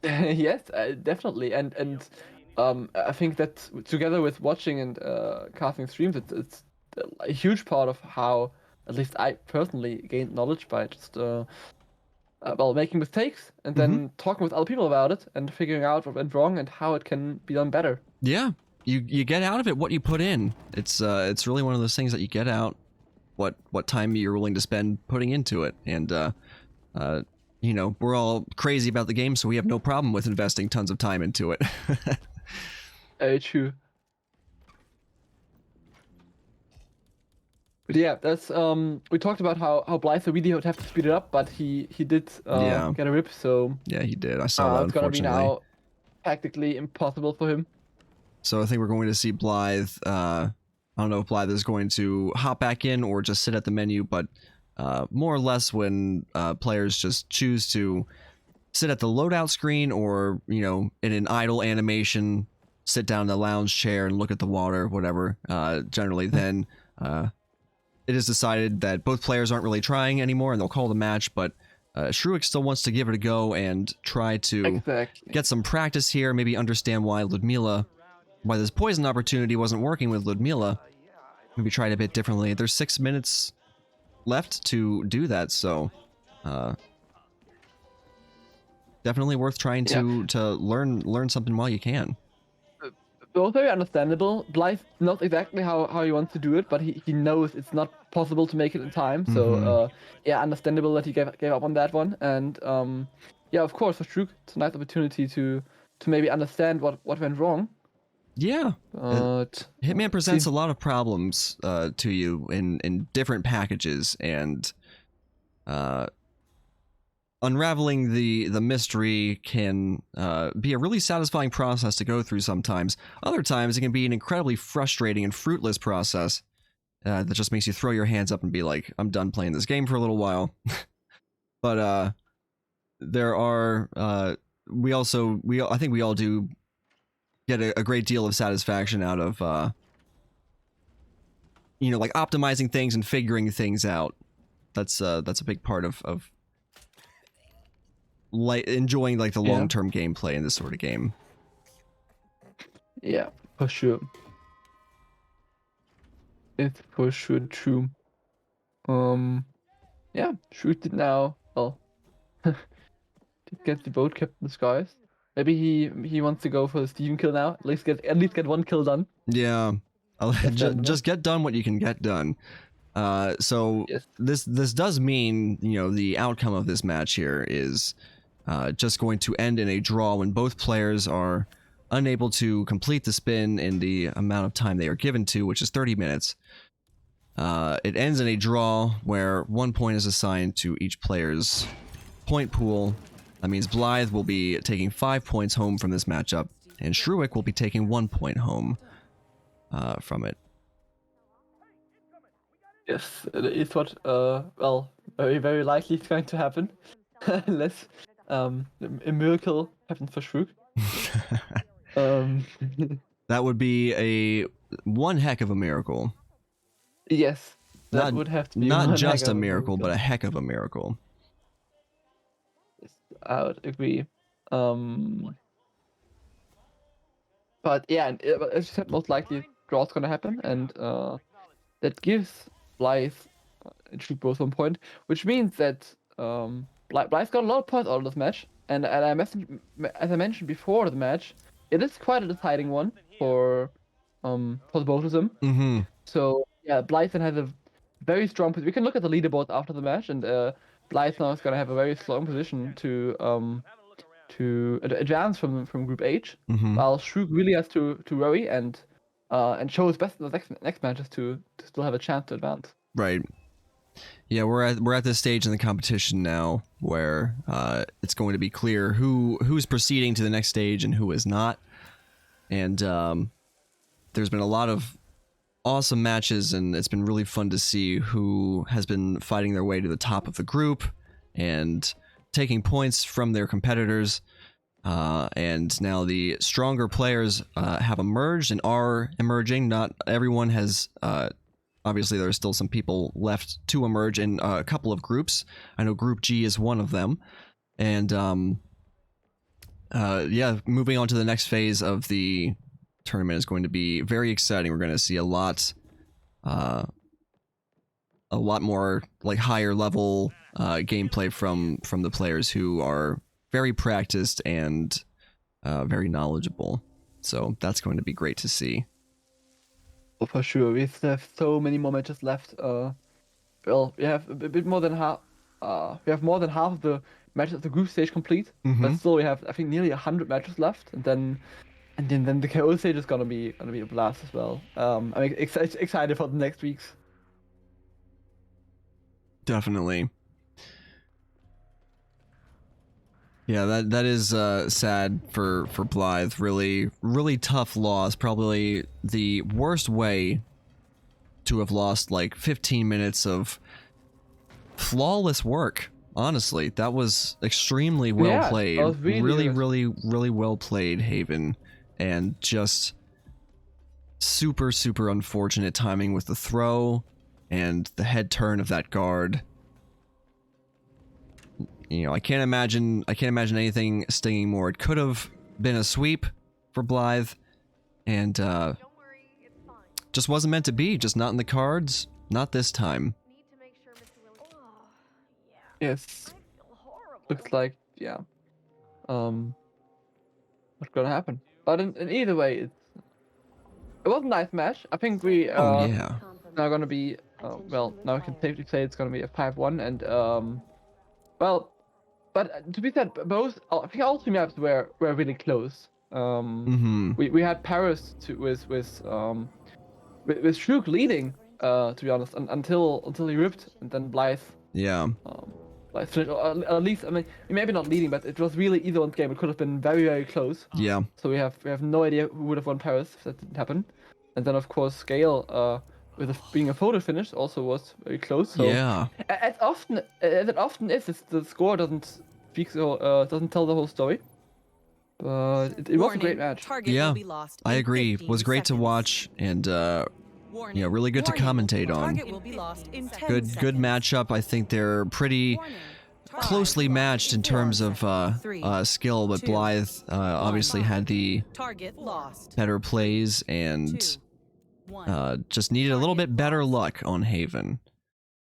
Yes, definitely. And I think that together with watching and casting streams, it's a huge part of how, at least I personally, gained knowledge by just making mistakes and then talking with other people about it and figuring out what went wrong and how it can be done better. Yeah. You get out of it what you put in. It's really one of those things that you get out what time you're willing to spend putting into it. And you know, we're all crazy about the game, so we have no problem with investing tons of time into it. True. But yeah, that's we talked about how Blithe really would have to speed it up, but he did Yeah. get a rip, so Yeah, he did. I saw that, it's gonna be unfortunately. now tactically impossible for him. So I think we're going to see Blithe. I don't know if Blithe is going to hop back in or just sit at the menu, but more or less when players just choose to sit at the loadout screen or, you know, in an idle animation, sit down in the lounge chair and look at the water, whatever, generally then it is decided that both players aren't really trying anymore and they'll call the match, but Shruik still wants to give it a go and try to Exactly. get some practice here, maybe understand why this poison opportunity wasn't working with Ludmila. Maybe try it a bit differently. There's 6 minutes left to do that, so definitely worth trying to learn something while you can. Both very understandable. Blithe knows exactly how he wants to do it, but he knows it's not possible to make it in time. So yeah, understandable that he gave up on that one. And yeah, of course, for Shruik, it's a nice opportunity to maybe understand what went wrong. Yeah. But Hitman presents a lot of problems to you in different packages, and unraveling the mystery can be a really satisfying process to go through sometimes. Other times it can be an incredibly frustrating and fruitless process that just makes you throw your hands up and be like, I'm done playing this game for a little while. But there are I think we all do get a great deal of satisfaction out of you know, like optimizing things and figuring things out. That's a big part of like enjoying like the long-term gameplay in this sort of game. Yeah, for sure. It's for sure true. Yeah, Shruik did now, well, did get the boat Captain Skies. Maybe he wants to go for the Steven kill now. At least get one kill done. Yeah, just get done what you can get done. So Yes. this does mean, you know, the outcome of this match here is just going to end in a draw when both players are unable to complete the spin in the amount of time they are given to, which is 30 minutes. It ends in a draw where 1 point is assigned to each player's point pool. That means Blithe will be taking 5 points home from this matchup, and Shruik will be taking 1 point home from it. Yes, it is what well, very very likely is going to happen, unless a miracle happens for Shruik. That would be one heck of a miracle. Yes, that would have to be not one just heck a of miracle, but a heck of a miracle. Yes, I would agree. But yeah, and as you said, most likely draw's gonna happen, and that gives Blythe and Shruik both 1 point, which means that Blythe got a lot of points out of this match, and as I mentioned before the match, it is quite a deciding one for the both of them. Mm-hmm. So yeah, Blythe has a very strong position. We can look at the leaderboard after the match, and Blythe now is gonna have a very strong position to advance from Group H, while Shruik really has to worry and show his best in the next matches to still have a chance to advance. Right. Yeah, we're at this stage in the competition now where it's going to be clear who's proceeding to the next stage and who is not. And there's been a lot of awesome matches, and it's been really fun to see who has been fighting their way to the top of the group and taking points from their competitors. And now the stronger players have emerged and are emerging. Not everyone has... obviously, there are still some people left to emerge in a couple of groups. I know Group G is one of them. And yeah, moving on to the next phase of the tournament is going to be very exciting. We're going to see a lot more like higher level gameplay from the players who are very practiced and very knowledgeable. So that's going to be great to see. Oh, for sure, we still have so many more matches left. Well, we have a bit more than half. We have more than half of the matches of the group stage complete, but still we have, I think, nearly 100 matches left, and then the KO stage is gonna be a blast as well. I'm excited for the next weeks. Definitely. Yeah, that is sad for Blithe. Really, really tough loss. Probably the worst way to have lost like 15 minutes of flawless work. Honestly, that was extremely well Yeah, played. that was really good. really well played, Haven, and just super unfortunate timing with the throw and the head turn of that guard. You know, I can't imagine anything stinging more. It could have been a sweep for Blithe, and just wasn't meant to be. Just not in the cards. Not this time. Yes. Looks like, yeah. What's gonna happen? But in either way, it was a nice match. I think we Oh yeah. now gonna be well. Now we can safely say it's gonna be a 5-1, and well, but to be said, both I think all 3 maps were really close. We had Paris with Shruik leading. To be honest, until he ripped, and then Blithe. Yeah. Like finished, or at least, I mean, maybe not leading, but it was really either one's game. It could have been very close. Yeah. So we have no idea who would have won Paris if that didn't happen. And then of course Sgail, with being a photo finish, also was very close. So Yeah. as it often is, the score doesn't speak or doesn't tell the whole story. But it was a great match. Target Yeah, will be lost I in agree. 15 Was great to seconds. watch, and Warning. you know, really good to Warning. commentate on. Target will be lost in 10 Good seconds. matchup. I think they're pretty Warning. closely matched in terms of Three, skill, but 2, Blithe obviously had the Target lost. better plays and 2, 1. just needed a little bit better luck on Haven.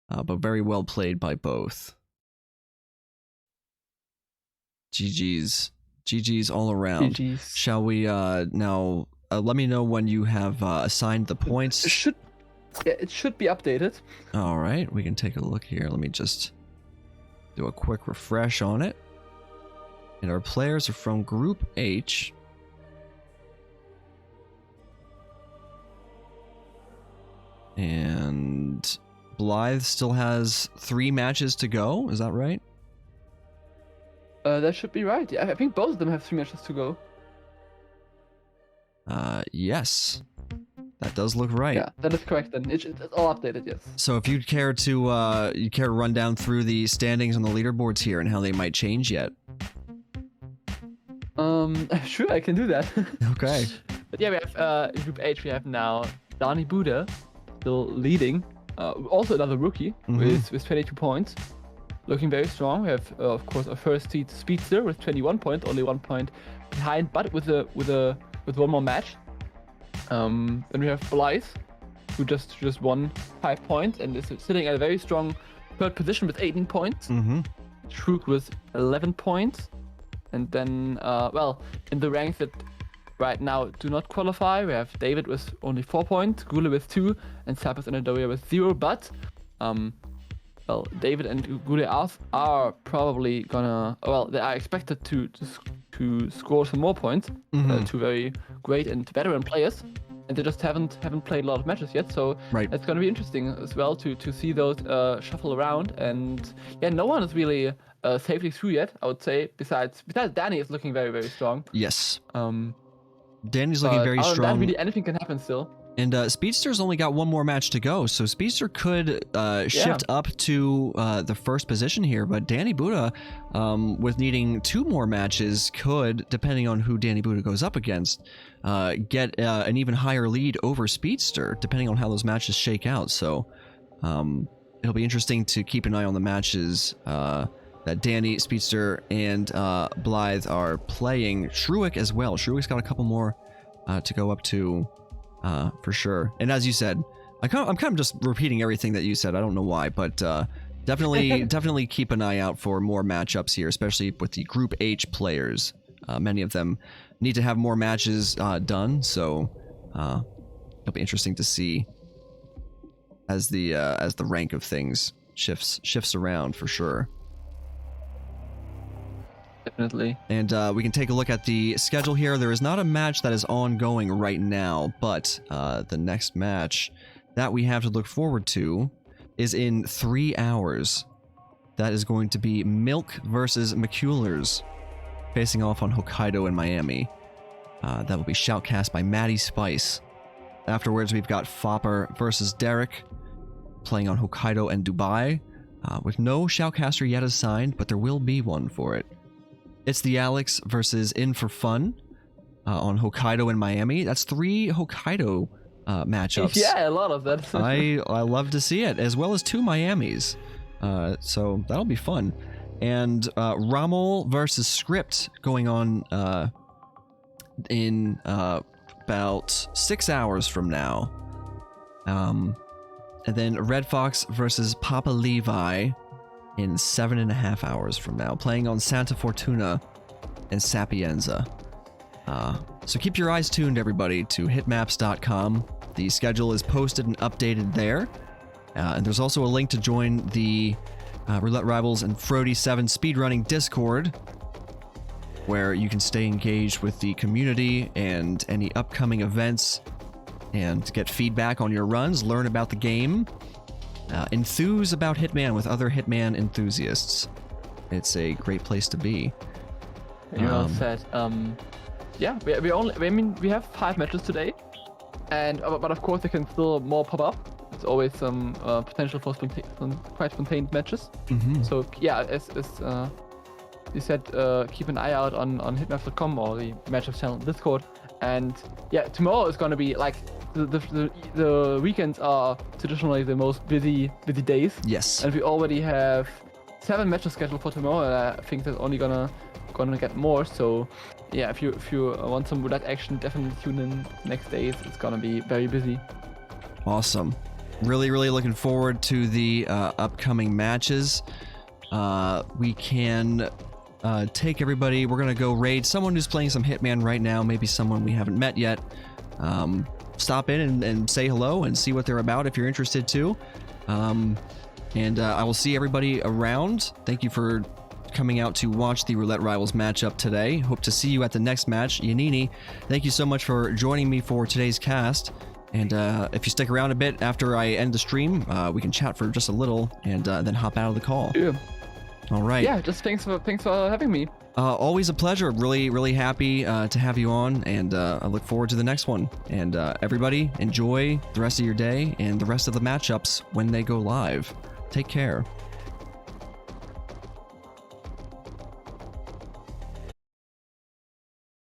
But very well played by both. GG's all around. GG's. Shall we now let me know when you have assigned the points. It should be updated. All right, we can take a look here. Let me just do a quick refresh on it. And our players are from Group H. And Blithe still has 3 matches to go. Is that right? That should be right. Yeah, I think both of them have 3 matches to go. Yes. That does look right. Yeah, that is correct. Then it's all updated. Yes. So if you'd care to run down through the standings on the leaderboards here and how they might change yet. Sure, I can do that. Okay. But yeah, we have in Group H. We have now Danny Buddha still leading. Also another rookie with 22 points, looking very strong. We have of course our first seed Speedster with 21 points, only 1 point behind, but with one more match. Then we have Blithe, who just won 5 points and is sitting at a very strong 3rd position with 18 points. Shruik with 11 points. And then, well, in the ranks that right now do not qualify, we have David with only 4 points, Gule with 2, and Sapis and Adoria with 0. But, well, David and Gule are probably gonna, well, they are expected to score some more points. 2 very great and veteran players, and they just haven't played a lot of matches yet. So Right. it's gonna be interesting as well to see those shuffle around. And yeah, no one is really safely through yet, I would say. Besides Danny is looking very strong. Yes. Danny's looking But very other than that, strong. really anything can happen still. And Speedster's only got 1 more match to go, so Speedster could shift up to the 1st position here, but Danny Buddha, with needing 2 more matches, could, depending on who Danny Buddha goes up against, get an even higher lead over Speedster, depending on how those matches shake out. So it'll be interesting to keep an eye on the matches that Danny, Speedster, and Blithe are playing. Shruik as well. Shruik's got a couple more to go up to. For sure. And as you said, I'm kind of just repeating everything that you said. I don't know why, but definitely keep an eye out for more matchups here, especially with the Group H players. Many of them need to have more matches done, so it'll be interesting to see as the rank of things shifts around for sure. Definitely. And we can take a look at the schedule here. There is not a match that is ongoing right now, but the next match that we have to look forward to is in 3 hours. That is going to be Milk versus McCullers, facing off on Hokkaido and Miami. That will be shoutcast by Maddie Spice. Afterwards, we've got Fopper versus Derek, playing on Hokkaido and Dubai, with no shoutcaster yet assigned, but there will be one for it. It's the Alex versus In for Fun on Hokkaido and Miami. That's 3 Hokkaido matchups. Yeah, a lot of that. I love to see it, as well as 2 Miamis. So that'll be fun. And Rommel versus Script going on in about 6 hours from now. And then Red Fox versus Papa Levi in 7.5 hours from now, playing on Santa Fortuna and Sapienza. So keep your eyes tuned, everybody, to hitmaps.com. The schedule is posted and updated there. And there's also a link to join the Roulette Rivals and Frody7 speedrunning Discord, where you can stay engaged with the community and any upcoming events and get feedback on your runs, learn about the game, enthuse about Hitman with other Hitman enthusiasts. It's a great place to be. You all said, yeah, we have 5 matches today, and but of course there can still more pop up. There's always some potential for quite spontaneous matches. So yeah, as you said, keep an eye out on hitmaps.com or the matchups channel Discord. And yeah, tomorrow is gonna be like the weekends are traditionally the most busy days. Yes. And we already have 7 matches scheduled for tomorrow, and I think there's only gonna get more. So yeah, if you want some roulette action, definitely tune in next days. It's gonna be very busy. Awesome. Really looking forward to the upcoming matches. We can take everybody. We're gonna go raid someone who's playing some Hitman right now, maybe someone we haven't met yet. Stop in and say hello and see what they're about if you're interested too. And I will see everybody around. Thank you for coming out to watch the Roulette Rivals matchup today. Hope to see you at the next match. Yanini, thank you so much for joining me for today's cast. And if you stick around a bit after I end the stream, we can chat for just a little and then hop out of the call. Yeah. All right. Yeah, just thanks for having me. Always a pleasure. Really happy to have you on, and I look forward to the next one. And everybody, enjoy the rest of your day and the rest of the matchups when they go live. Take care.